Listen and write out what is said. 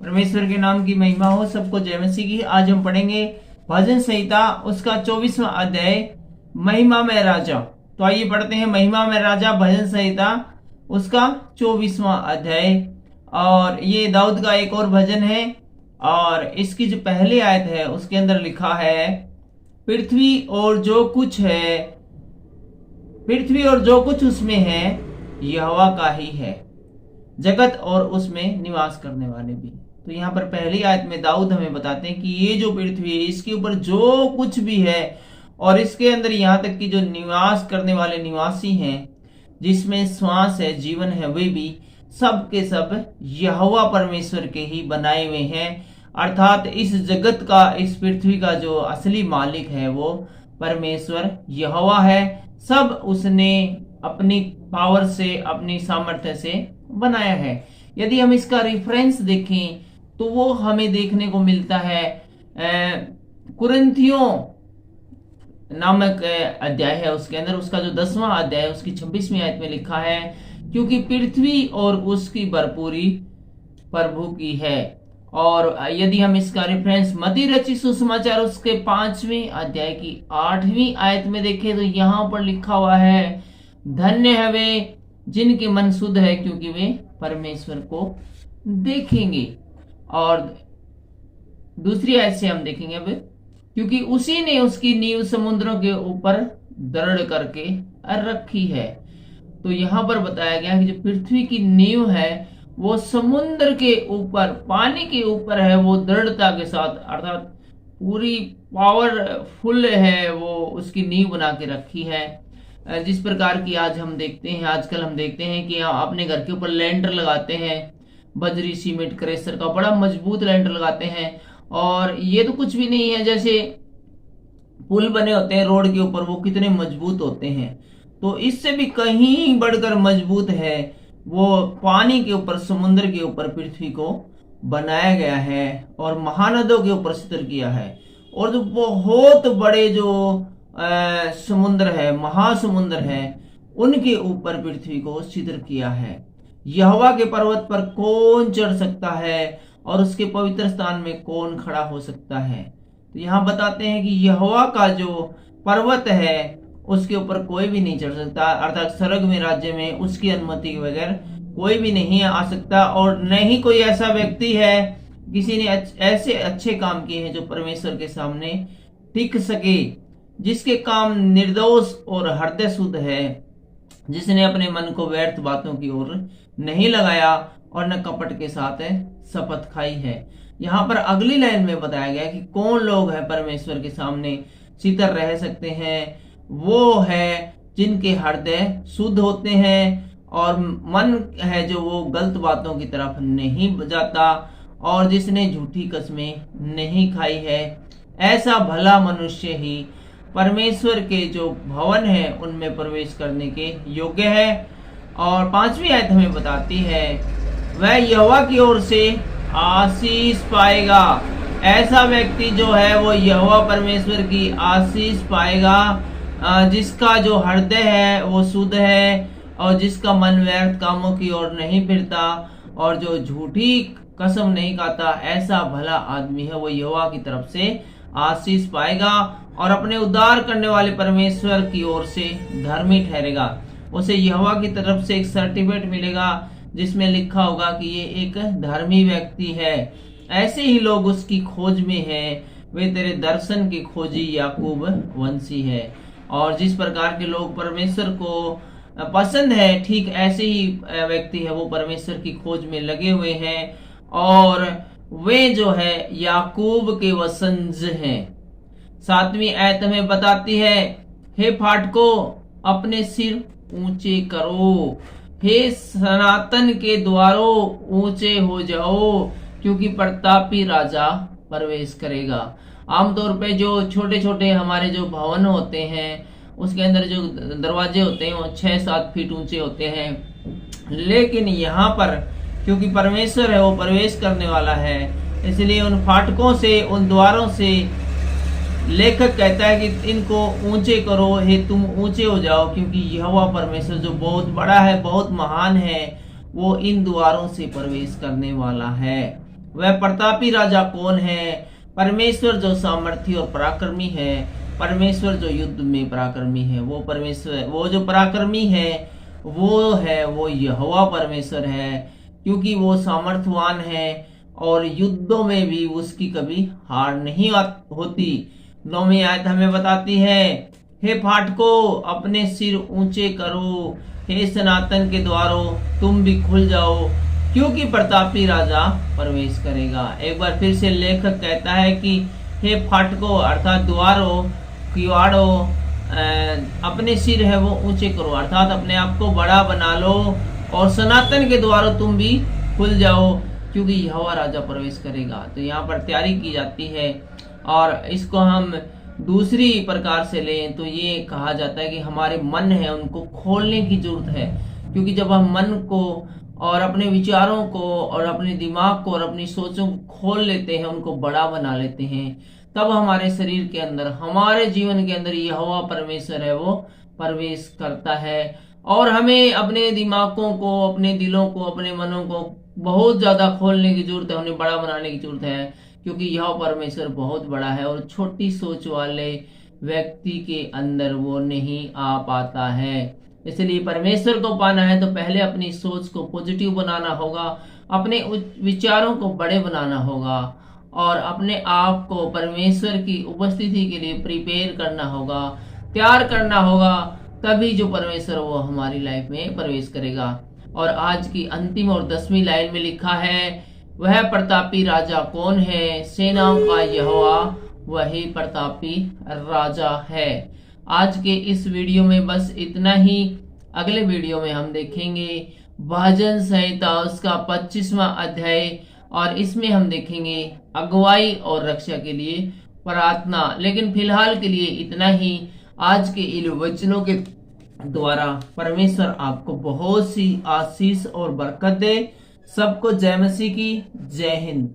परमेश्वर के नाम की महिमा हो। सबको जय मसीह की। आज हम पढ़ेंगे भजन संहिता उसका 24वां अध्याय, महिमा में राजा। तो आइए पढ़ते हैं महिमा में राजा भजन संहिता उसका 24वां अध्याय। और ये दाऊद का एक और भजन है। और इसकी जो पहली आयत है उसके अंदर लिखा है, पृथ्वी और जो कुछ है, पृथ्वी और जो कुछ उसमें है यहोवा का ही है, जगत और उसमें निवास करने वाले भी। तो यहाँ पर पहली आयत में दाऊद हमें बताते हैं कि ये जो पृथ्वी है इसके ऊपर जो कुछ भी है और इसके अंदर यहाँ तक कि जो निवास करने वाले निवासी हैं, जिसमें श्वास है, जीवन है, वे भी सब के सब यहोवा परमेश्वर के ही बनाए हुए हैं। अर्थात इस जगत का, इस पृथ्वी का जो असली मालिक है वो परमेश्वर यहोवा है। सब उसने अपनी पावर से, अपनी सामर्थ्य से बनाया है। यदि हम इसका रेफरेंस देखें तो वो हमें देखने को मिलता है कुरिन्थियों नामक अध्याय है, उसके अंदर उसका जो 10वां अध्याय उसकी 26वीं आयत में लिखा है, क्योंकि पृथ्वी और उसकी भरपूरी प्रभु की है। और यदि हम इसका रेफरेंस मत्ती रचित सुसमाचार उसके 5वें अध्याय की 8वीं आयत में देखें तो यहाँ पर लिखा हुआ है, धन्य है वे जिनके मन शुद्ध है क्योंकि वे परमेश्वर को देखेंगे। और दूसरी आयत से हम देखेंगे अब, क्योंकि उसी ने उसकी नींव समुद्रों के ऊपर दृढ़ करके रखी है। तो यहाँ पर बताया गया कि जो पृथ्वी की नींव है वो समुद्र के ऊपर, पानी के ऊपर है, वो दृढ़ता के साथ, अर्थात पूरी पावरफुल है, वो उसकी नींव बना के रखी है। जिस प्रकार की आज हम देखते हैं, आजकल हम देखते हैं कि अपने घर के ऊपर लेंटर लगाते हैं, बजरी सीमेंट क्रेशर का बड़ा मजबूत लेंटर लगाते हैं। और ये तो कुछ भी नहीं है, जैसे पुल बने होते हैं रोड के ऊपर, वो कितने मजबूत होते हैं। तो इससे भी कहीं बढ़कर मजबूत है वो पानी के ऊपर, समुद्र के ऊपर पृथ्वी को बनाया गया है और महानदों के ऊपर चित्र किया है। और जो बहुत बड़े जो समुद्र है, महासमुद्र है, उनके ऊपर पृथ्वी को चित्र किया है। यहोवा के पर्वत पर कौन चढ़ सकता है और उसके पवित्र स्थान में कौन खड़ा हो सकता है। तो यहाँ बताते हैं कि यहोवा का जो पर्वत है उसके ऊपर कोई भी नहीं चढ़ सकता, अर्थात स्वर्ग में, राज्य में उसकी अनुमति के बगैर कोई भी नहीं आ सकता। और न ही कोई ऐसा व्यक्ति है, किसी ने ऐसे अच्छे काम किए हैं जो परमेश्वर के सामने टिक सके, जिसके काम निर्दोष और हृदय शुद्ध है, जिसने अपने मन को व्यर्थ बातों की ओर नहीं लगाया और न कपट के साथ शपथ खाई है। यहाँ पर अगली लाइन में बताया गया कि कौन लोग हैं परमेश्वर के सामने चितर रह सकते हैं। वो है जिनके हृदय शुद्ध होते हैं और मन है जो वो गलत बातों की तरफ नहीं जाता और जिसने झूठी कस्में नहीं खाई है। ऐसा भला मनुष्य ही परमेश्वर के जो भवन है उनमें प्रवेश करने के योग्य है। और 5वीं आयत हमें बताती है, वह यहोवा की ओर से आशीष पाएगा। ऐसा व्यक्ति जो है वो यहोवा परमेश्वर की आशीष पाएगा, जिसका जो हृदय है वो शुद्ध है और जिसका मन व्यर्थ कामों की ओर नहीं फिरता और जो झूठी कसम नहीं खाता। ऐसा भला आदमी है, वो यहोवा की तरफ से आशीष पाएगा और अपने उद्धार करने वाले परमेश्वर की ओर से धर्मी ठहरेगा। उसे यहोवा की तरफ से एक सर्टिफिकेट मिलेगा जिसमें लिखा होगा कि ये एक धर्मी व्यक्ति है। ऐसे ही लोग उसकी खोज में हैं, वे तेरे दर्शन की खोजी याकूब वंशी है। और जिस प्रकार के लोग परमेश्वर को पसंद है, ठीक ऐसे ही व्यक्ति है वो परमेश्वर की खोज में लगे हुए हैं और वे जो है याकूब के वंशज हैं। 7वीं आयत में बताती है, हे फाटको अपने सिर ऊंचे करो, हे सनातन के द्वारों ऊंचे हो जाओ, क्योंकि प्रतापी राजा प्रवेश करेगा। आमतौर पे जो छोटे छोटे हमारे जो भवन होते हैं उसके अंदर जो दरवाजे होते हैं वो 6-7 फीट ऊंचे होते हैं, लेकिन यहाँ पर क्योंकि परमेश्वर है वो प्रवेश करने वाला है, इसलिए उन फाटकों से, उन द्वारों से लेखक कहता है कि इनको ऊंचे करो, हे तुम ऊंचे हो जाओ, क्योंकि यहोवा परमेश्वर जो बहुत बड़ा है, बहुत महान है, वो इन द्वारों से प्रवेश करने वाला है। वह प्रतापी राजा कौन है? परमेश्वर जो सामर्थी और पराक्रमी है, परमेश्वर जो युद्ध में पराक्रमी है, वो परमेश्वर, वो जो पराक्रमी है वो यहोवा परमेश्वर है, क्योंकि वो सामर्थवान है और युद्धों में भी उसकी कभी हार नहीं होती। 9वीं आयत हमें बताती है, हे फाटकों अपने सिर ऊंचे करो, हे सनातन के द्वारों तुम भी खुल जाओ, क्योंकि प्रतापी राजा प्रवेश करेगा। एक बार फिर से लेखक कहता है कि हे फाटकों अर्थात द्वारों, किवाड़ों, अपने सिर है वो ऊंचे करो, अर्थात अपने आप को बड़ा बना लो, और सनातन के द्वारों तुम भी खुल जाओ, क्योंकि यहोवा राजा प्रवेश करेगा। तो यहाँ पर तैयारी की जाती है, और इसको हम दूसरी प्रकार से लें तो ये कहा जाता है कि हमारे मन है उनको खोलने की जरूरत है, क्योंकि जब हम मन को और अपने विचारों को और अपने दिमाग को और अपनी सोचों को खोल लेते हैं, उनको बड़ा बना लेते हैं, तब हमारे शरीर के अंदर, हमारे जीवन के अंदर यहोवा परमेश्वर है वो प्रवेश करता है। और हमें अपने दिमागों को, अपने दिलों को, अपने मनों को बहुत ज्यादा खोलने की जरूरत है, उन्हें बड़ा बनाने की जरूरत है, क्योंकि यह परमेश्वर बहुत बड़ा है और छोटी सोच वाले व्यक्ति के अंदर वो नहीं आ पाता है। इसलिए परमेश्वर को पाना है तो पहले अपनी सोच को पॉजिटिव बनाना होगा, अपने विचारों को बड़े बनाना होगा, और अपने आप को परमेश्वर की उपस्थिति के लिए प्रिपेयर करना होगा, तैयार करना होगा, तभी जो परमेश्वर वो हमारी लाइफ में प्रवेश करेगा। और आज की अंतिम और 10वीं लाइन में लिखा है, वह प्रतापी राजा कौन है? सेनाओं का यहोवा वही प्रतापी राजा है। आज के इस वीडियो में बस इतना ही। अगले वीडियो में हम देखेंगे भजन संहिता उसका 25वां अध्याय, और इसमें हम देखेंगे अगुवाई और रक्षा के लिए प्रार्थना। लेकिन फिलहाल के लिए इतना ही। आज के इन वचनों के द्वारा परमेश्वर आपको बहुत सी आशीष और बरकत दे। सबको जय मसीह की, जय हिंद।